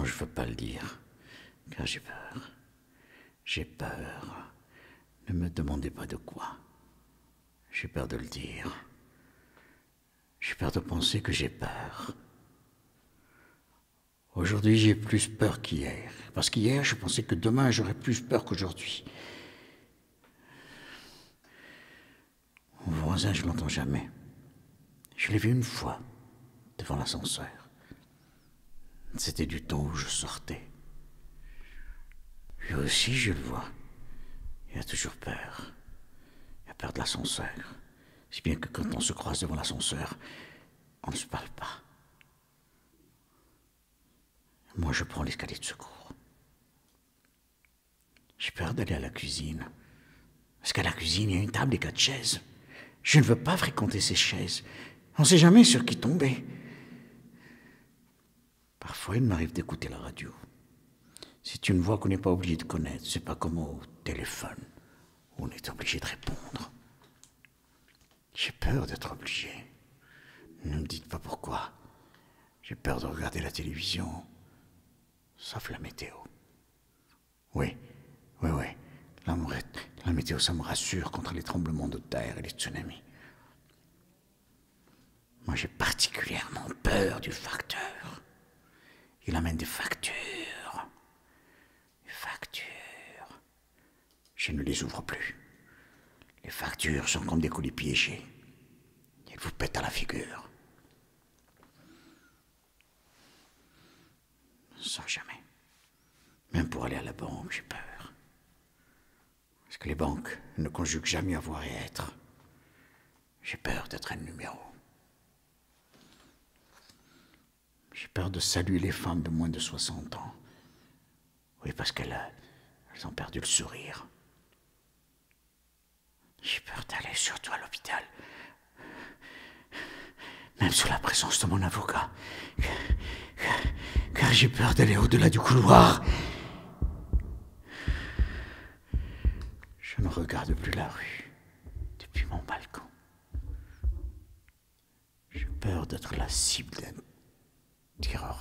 je ne veux pas le dire, car j'ai peur. J'ai peur. Ne me demandez pas de quoi. J'ai peur de le dire. J'ai peur de penser que j'ai peur. Aujourd'hui, j'ai plus peur qu'hier. Parce qu'hier, je pensais que demain, j'aurais plus peur qu'aujourd'hui. Mon voisin, je ne l'entends jamais. Je l'ai vu une fois, devant l'ascenseur. C'était du temps où je sortais. Lui aussi, je le vois. Il a toujours peur. Il a peur de l'ascenseur. Si bien que quand on se croise devant l'ascenseur, on ne se parle pas. Moi, je prends l'escalier de secours. J'ai peur d'aller à la cuisine. Parce qu'à la cuisine, il y a une table et 4 chaises. Je ne veux pas fréquenter ces chaises. On ne sait jamais sur qui tomber. Parfois, il m'arrive d'écouter la radio. C'est une voix qu'on n'est pas obligé de connaître. C'est pas comme au téléphone, où on est obligé de répondre. J'ai peur d'être obligé. Ne me dites pas pourquoi. J'ai peur de regarder la télévision, sauf la météo. Oui. La météo, ça me rassure contre les tremblements de terre et les tsunamis. Moi, j'ai particulièrement peur du facteur. Il amène des factures. Des factures. Je ne les ouvre plus. Les factures sont comme des colis piégés. Ils vous pètent à la figure. Ça, jamais. Même pour aller à la banque, j'ai peur. Parce que les banques ne conjuguent jamais avoir et être. J'ai peur d'être un numéro. J'ai peur de saluer les femmes de moins de 60 ans. Oui, parce qu'elles ont perdu le sourire. J'ai peur d'aller surtout à l'hôpital. Même sous la présence de mon avocat. Car j'ai peur d'aller au-delà du couloir. Je ne regarde plus la rue depuis mon balcon. J'ai peur d'être la cible d'un tireur